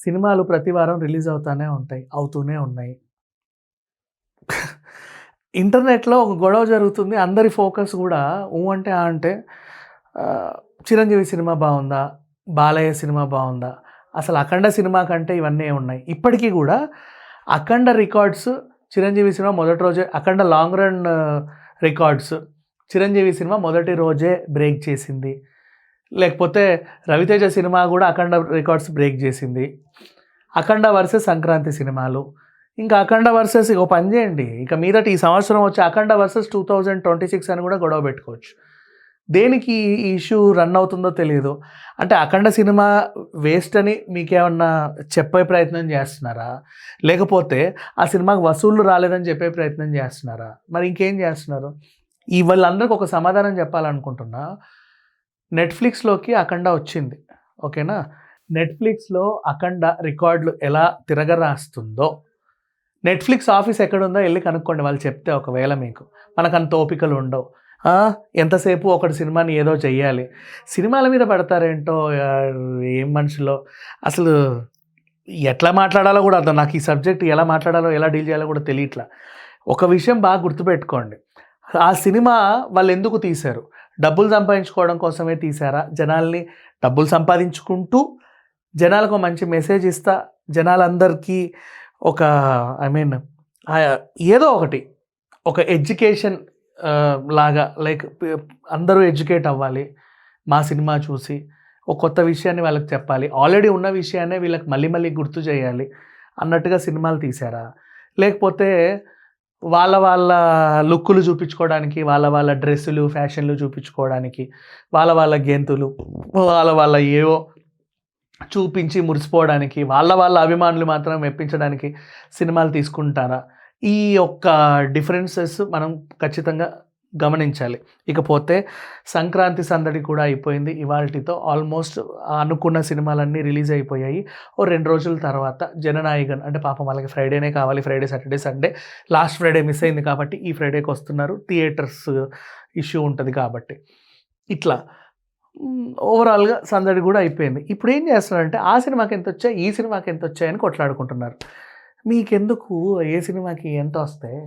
సినిమాలు ప్రతి వారం రిలీజ్ అవుతూనే ఉన్నాయి. ఇంటర్నెట్‌లో ఒక గొడవ జరుగుతుంది. అందరి ఫోకస్ గూడా అంటే ఆ అంటే 'చిరంజీవి' సినిమా బావుందా? 'బాలయ్య' సినిమా బావుందా? అసలు 'అఖండ' సినిమా కంటే ఇవన్నీ ఉన్నాయి. ఇప్పటికి గూడా 'అఖండ' రికార్డ్స్ 'చిరంజీవి' సినిమా మొదటి రోజే 'Akhanda' long run records 'Chiranjeevi' సినిమా మొదటి రోజే బ్రేక్ చేసింది. లేకపోతే 'రవితేజ' సినిమా గూడా 'అఖండ' రికార్డ్స్ బ్రేక్ జేసింది. 'అఖండ' వర్సెస్ 'సంక్రాంతి' సినిమాలు. ఇంకా 'అఖండ' వర్సెస్ ఓ పని జేయండి. ఇక మీదట ఈ సంవత్సరం వచ్చే 'అఖండ' వర్సెస్ 2026 అని గూడా గొడవ పెట్టుకోవచ్చు. దేనికి ఈ ఇష్యూ రన్ అవుతుందో తెలీదు. అంటే 'అఖండ' సినిమా వేస్ట్ అని మీకేమన్నా చెప్పే ప్రయత్నం జేస్తున్నారా? లేకపోతే ఆ సినిమాకి వసూళ్లు రాలేదని చెప్పే ప్రయత్నం జేస్తున్నారా? మరి ఇంకేం జేస్తున్నారు? ఈ వీళ్ళందరికి ఒక సమాధానం చెప్పాలనుకుంటున్నా. నెట్‌ఫ్లిక్స్‌లోకి 'అఖండ' వచ్చింది. ఓకేనా? నెట్‌ఫ్లిక్స్‌లో 'అఖండ' రికార్డులు ఎలా తిరగరాస్తుందో నెట్‌ఫ్లిక్స్ ఆఫీస్ ఎక్కడుందో ఎళ్లి కనుక్కోండి. వాళ్ళు చెప్తే ఒకవేళ మీకు. మనకంత ఓపికలు ఉండవు. ఎంతసేపు ఒకటి సినిమాని ఏదో చెయ్యాలి. సినిమాల మీద పడతారేంటో ఏం మనుషులో. అసలు ఎట్లా మాట్లాడాలో గూడా అర్థం నాకు ఈ సబ్జెక్ట్ ఎలా మాట్లాడాలో, ఎలా డీల్ చేయాలో కూడా తెలియట్లా. ఒక విషయం బాగా గుర్తుపెట్టుకోండి. ఆ సినిమా వాళ్ళెందుకు తీశారు? డబ్బులు సంపాదించుకోవడం కోసమే తీశారా? జనాల్ని డబ్బులు సంపాదించుకుంటూ జనాలకు మంచి మెసేజ్ ఇస్తా, జనాలందరికీ ఒక ఏదో ఒకటి ఒక ఎడ్యుకేషన్ లాగా లైక్ అందరూ ఎడ్యుకేట్ అవ్వాలి మా సినిమా చూసి. ఒక కొత్త విషయాన్ని వాళ్ళకి చెప్పాలి. ఆల్రెడీ ఉన్న విషయాన్నే వీళ్ళకి మళ్ళీ మళ్ళీ గుర్తు చేయాలి అన్నట్టుగా సినిమాలు తీశారా? లేకపోతే వాళ్ళ లుక్కులు చూపించుకోవడానికి, వాళ్ళ డ్రెస్సులు, ఫ్యాషన్‌లు చూపించుకోవడానికి, వాళ్ళ గెంతులు, వాళ్ళ ఏవో చూపించి మురిసిపోవడానికి, వాళ్ళ అభిమానులు మాత్రం మెప్పించడానికి సినిమాలు తీసుకుంటారా? ఈ యొక్క డిఫరెన్సెస్ మనం ఖచ్చితంగా గమనించాలి. ఇకపోతే సంక్రాంతి సందడి కూడా అయిపోయింది. ఇవాల్టితో ఆల్మోస్ట్ అనుకున్న సినిమాలన్నీ రిలీజ్ అయిపోయాయి. ఓ 2 రోజుల తర్వాత జననాయకన్ అంటే పాపం వాళ్ళకి ఫ్రైడేనే కావాలి. Friday, Saturday, Sunday last Friday miss అయింది కాబట్టి ఈ ఫ్రైడేకి వస్తున్నారు. థియేటర్స్ ఇష్యూ ఉంటది కాబట్టి. ఇట్లా ఓవరాల్‌గా సందడి గూడా అయిపోయింది. ఇప్పుడేం చేస్తున్నారంటే ఆ సినిమాకి ఎంతొచ్చాయి, ఈ సినిమాకి ఎంతొచ్చాయని కొట్లాడుకుంటున్నారు. మీకెందుకు ఏ సినిమాకి ఎంతొస్తాయి?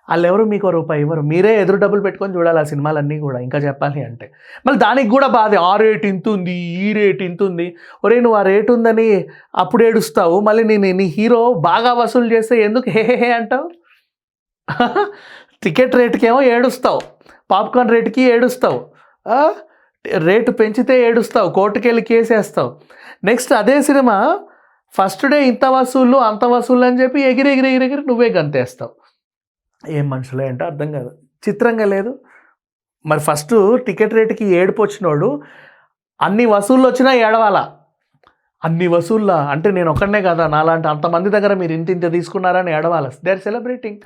ఆళ్ళెవరు మీకో రూపాయి ఇవ్వరు. మీరే ఎదురు డబ్బులు పెట్టుకొని చూడాలి ఆ సినిమాలన్నీ గూడా ఇంకా చెప్పాలి అంటే. మళ్ళీ దానికి గూడా బాధే. ఆ రేట్ ఇంతుంది, ఈ రేట్ ఇంతుంది. ఒరేయ్! నువ్వు ఆ రేట్ ఉందని అప్పుడు ఏడుస్తావు. మళ్ళీ నీ హీరో బాగా వసూలు చేస్తే ఎందుకు హే హే హే అంటావు? టికెట్ రేట్‌కేమో ఏడుస్తావు. పాప్‌కార్న్ రేట్‌కి ఏడుస్తావు. రేటు పెంచితే ఏడుస్తావు. కోర్టుకెళ్ళి కేసేస్తావు. నెక్స్ట్ అదే సినిమా ఫస్ట్ డే ఇంత వసూళ్ళు, అంత వసూళ్ళు అని చెప్పి ఎగిరి నువ్వే గంతేస్తావు. ఏం మనుషులో ఏంటో అర్థం కాదు. చిత్రంగా లేదు. మరి ఫస్టు టికెట్ రేట్‌కి ఏడుపొచ్చినోడు అన్ని వసూళ్ళొచ్చినా ఏడవాలా? అన్ని వసూళ్ళా? అంటే నేనొక్కడినే కదా! నాలాంటి అంతమంది దగ్గర మీరు ఇంతింత తీసుకున్నారని ఏడవాలా? They are celebrating.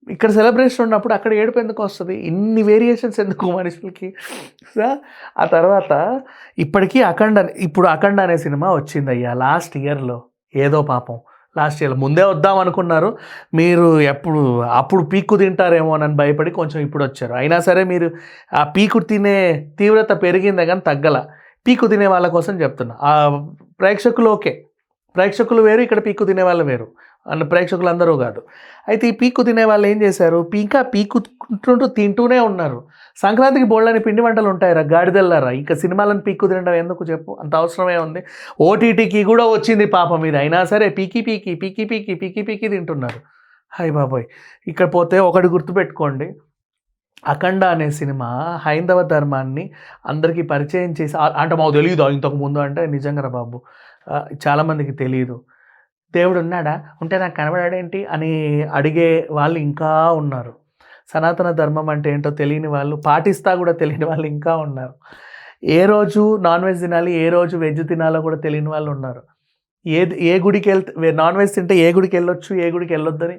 ఇక్కడ సెలబ్రేషన్ ఉన్నప్పుడు అక్కడ ఏడుపు ఎందుకు వస్తది? ఇన్ని వేరియేషన్స్ ఎందుకు మనుషులకి? ఆ తర్వాత ఇప్పటికీ ఇప్పుడు 'అఖండ' అనే సినిమా వచ్చిందయ్యా లాస్ట్ ఇయర్‌లో. ఏదో పాపం లాస్ట్ ఇయర్‌లో ముందే వద్దామనుకున్నారు. మీరు అప్పుడు పీక్కు తింటారేమోనని భయపడి కొంచెం ఇప్పుడొచ్చారు. అయినా సరే మీరు ఆ పీకు తినే తీవ్రత పెరిగిందే గానీ తగ్గల. పీకు తినే వాళ్ళ కోసం చెప్తున్నా. ప్రేక్షకులు ఓకే. ప్రేక్షకులు వేరు, ఇక్కడ పీక్కు తినేవాళ్ళు వేరు. ప్రేక్షకులందరూ కాదు. అయితే ఈ పీక్కు తినేవాళ్ళు ఏం చేశారు? పీక్కుంటూ తింటూనే ఉన్నారు. సంక్రాంతికి బోలెడన్ని పిండి వంటలు ఉంటాయిరా గాడిదల్లారా. ఇంకా సినిమాలను పీక్కు తినడం ఎందుకు చెప్పు? అంత అవసరమే ఉంది. ఓటీటీకి కూడా వచ్చింది పాపం ఇది. అయినా సరే పీకి తింటున్నారు. హాయ్ బాబోయ్! ఇక్కడ పోతే ఒకటి గుర్తుపెట్టుకోండి. 'అఖండ' అనే సినిమా హైందవ ధర్మాన్ని అందరికీ పరిచయం చేసి అంటే మాకు తెలీదా ఇంతకుముందు అంటే నిజంగా బాబు చాలామందికి తెలీదు. దేవుడున్నాడా? ఉంటే నాకు కనబడాడేంటి? అని అడిగే వాళ్ళు ఇంకా ఉన్నారు. సనాతన ధర్మం అంటే ఏంటో తెలియని వాళ్ళు, పాటిస్తా కూడా తెలియని వాళ్ళు ఇంకా ఉన్నారు. ఏ రోజు నాన్ వెజ్ తినాలి, ఏ రోజు వెజ్ తినాలో కూడా తెలియని వాళ్ళు ఉన్నారు. ఏ గుడికెళ్తే నాన్ వెజ్ తింటే ఏ గుడికెళ్ళొచ్చు, ఏ గుడికెళ్ళొద్దని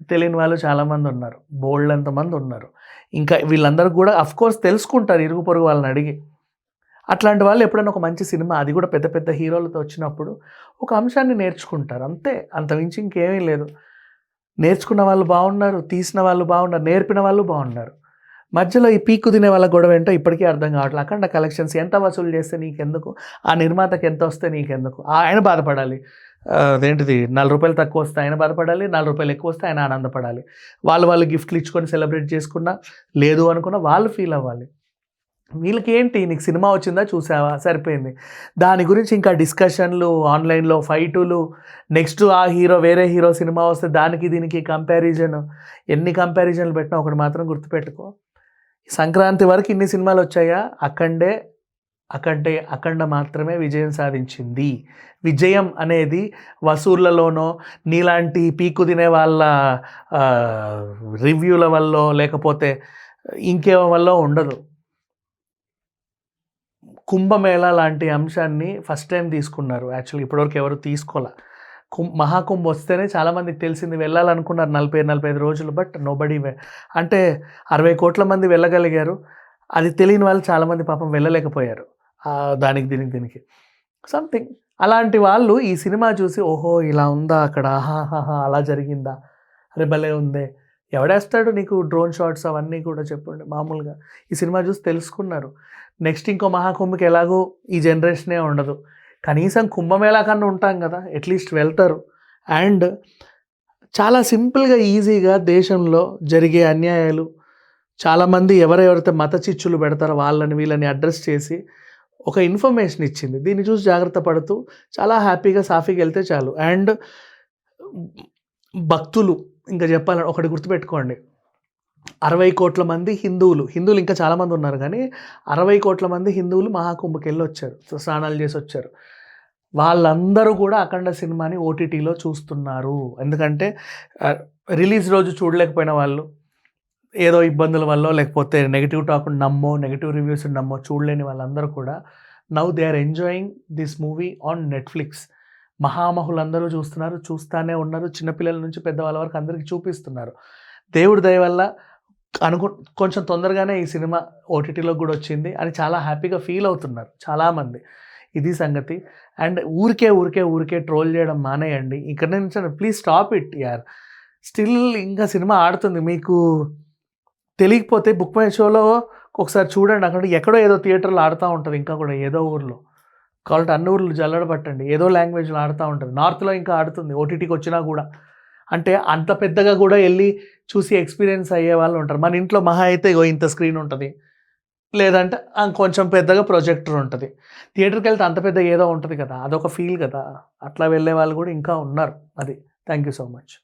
తెలియని వాళ్ళు చాలామంది ఉన్నారు. బోలెడంత మంది ఉన్నారు. ఇంకా వీళ్ళందరూ కూడా అఫ్‌కోర్స్ తెలుసుకుంటారు ఇరుగు పొరుగు వాళ్ళని అడిగి. అట్లాంటి వాళ్ళు ఎప్పుడైనా ఒక మంచి సినిమా అది కూడా పెద్ద పెద్ద హీరోలతో వచ్చినప్పుడు ఒక అంశాన్ని నేర్చుకుంటారు. అంతే. అంతకుమించి ఇంకేమీ లేదు. నేర్చుకున్న వాళ్ళు బాగున్నారు, తీసిన వాళ్ళు బాగున్నారు, నేర్పిన వాళ్ళు బాగున్నారు. మధ్యలో ఈ పీక్కు తినే వాళ్ళ గొడవ ఏంటో ఇప్పటికీ అర్థం కావట్లేదు. 'అఖండ' కలెక్షన్స్ ఎంత వసూలు చేస్తే నీకెందుకు? ఆ నిర్మాతకి ఎంత వస్తే నీకెందుకు? ఆయన బాధపడాలి. అదేంటిది ₹4 తక్కువ వస్తే ఆయన బాధపడాలి, ₹4 ఎక్కువ వస్తే ఆయన ఆనందపడాలి. వాళ్ళు గిఫ్ట్లు ఇచ్చుకొని సెలబ్రేట్ చేసుకున్నా, లేదు అనుకున్నా వాళ్ళు ఫీల్ అవ్వాలి. వీళ్ళకేంటి, నీకు సినిమా వచ్చిందా చూసావా సరిపోయింది. దాని గురించి ఇంకా డిస్కషన్లు, ఆన్లైన్లో ఫైటులు, నెక్స్ట్ ఆ హీరో వేరే హీరో సినిమా వస్తే దానికి దీనికి కంపారిజన్. ఎన్ని కంపారిజన్లు పెట్టినా ఒకటి మాత్రం గుర్తుపెట్టుకో, సంక్రాంతి వరకు ఇన్ని సినిమాలు వచ్చాయా, అఖండ మాత్రమే విజయం సాధించింది. విజయం అనేది వసూళ్లలోనో నీలాంటి పీకు తినే వాళ్ళ రివ్యూల వల్ల లేకపోతే ఇంకే వల్ల ఉండదు. కుంభమేళా లాంటి అంశాన్ని ఫస్ట్ టైం తీసుకున్నారు. యాక్చువల్లీ ఇప్పటివరకు ఎవరు తీసుకోలే. మహాకుంభ వస్తేనే చాలామందికి తెలిసింది, వెళ్ళాలనుకున్నారు 40-45 రోజులు, బట్ నోబడీ అంటే 60 కోట్ల మంది వెళ్ళగలిగారు. అది తెలియని వాళ్ళు చాలామంది పాపం వెళ్ళలేకపోయారు. దీనికి సంథింగ్. అలాంటి వాళ్ళు ఈ సినిమా చూసి ఓహో ఇలా ఉందా అక్కడ, ఆహాహా అలా జరిగిందా, అరే భలే ఉందే, ఎవడేస్తాడు నీకు డ్రోన్ షాట్స్ అవన్నీ కూడా చెప్పండి. మామూలుగా ఈ సినిమా చూసి తెలుసుకున్నారు. నెక్స్ట్ ఇంకో మహాకుంభకి ఎలాగో ఈ జనరేషనే ఉండదు, కనీసం కుంభమేళా కన్నా ఉంటాం కదా, అట్లీస్ట్ వెళ్తారు. అండ్ చాలా సింపుల్గా ఈజీగా దేశంలో జరిగే అన్యాయాలు, చాలామంది ఎవరెవరైతే మత చిచ్చులు పెడతారో వీళ్ళని అడ్రస్ చేసి ఒక ఇన్ఫర్మేషన్ ఇచ్చింది. దీన్ని చూసి జాగ్రత్త పడుతూ చాలా హ్యాపీగా సాఫీగా వెళ్తే చాలు. అండ్ భక్తులు ఇంకా చెప్పాలని ఒకటి గుర్తుపెట్టుకోండి, 60 కోట్ల మంది హిందువులు ఇంకా చాలామంది ఉన్నారు, కానీ 60 కోట్ల మంది హిందువులు మహాకుంభకి వెళ్ళి వచ్చారు, స్నానాలు చేసి వచ్చారు. వాళ్ళందరూ కూడా అఖండ సినిమాని ఓటీటీలో చూస్తున్నారు. ఎందుకంటే రిలీజ్ రోజు చూడలేకపోయిన వాళ్ళు, ఏదో ఇబ్బందుల వల్ల లేకపోతే నెగిటివ్ టాక్ నమ్మో, నెగిటివ్ రివ్యూస్ నమ్మో చూడలేని వాళ్ళందరూ కూడా now they are enjoying this movie on Netflix. మహామహులందరూ చూస్తూనే ఉన్నారు. చిన్నపిల్లల నుంచి పెద్దవాళ్ళ వరకు అందరికీ చూపిస్తున్నారు. దేవుడి దయ వల్ల కొంచెం తొందరగానే ఈ సినిమా ఓటీటీలో కూడా వచ్చింది అని చాలా హ్యాపీగా ఫీల్ అవుతున్నారు చాలామంది. ఇది సంగతి. అండ్ ఊరికే ట్రోల్ చేయడం మానేయండి. ఇక్కడ నుంచి ప్లీజ్ స్టాప్ ఇట్ యార్. స్టిల్ ఇంకా సినిమా ఆడుతుంది. మీకు తెలియకపోతే బుక్ మై షోలో ఒకసారి చూడండి, అక్కడ ఎక్కడో ఏదో థియేటర్లో ఆడుతూ ఉంటుంది, ఇంకా కూడా ఏదో ఊర్లో. కాబట్టి అన్ని ఊర్లు జల్లడ పట్టండి, ఏదో లాంగ్వేజ్లో ఆడుతూ ఉంటుంది. నార్త్లో ఇంకా ఆడుతుంది ఓటీటీకి వచ్చినా కూడా. అంటే అంత పెద్దగా కూడా వెళ్ళి చూసి ఎక్స్పీరియన్స్ అయ్యే వాళ్ళు ఉంటారు. మన ఇంట్లో మహా అయితే ఇంత స్క్రీన్ ఉంటుంది, లేదంటే కొంచెం పెద్దగా ప్రొజెక్టర్ ఉంటుంది. థియేటర్కి వెళ్తే అంత పెద్దగా ఏదో ఉంటుంది కదా, అదొక ఫీల్ కదా. అట్లా వెళ్ళే వాళ్ళు కూడా ఇంకా ఉన్నారు. అది. Thank you so much.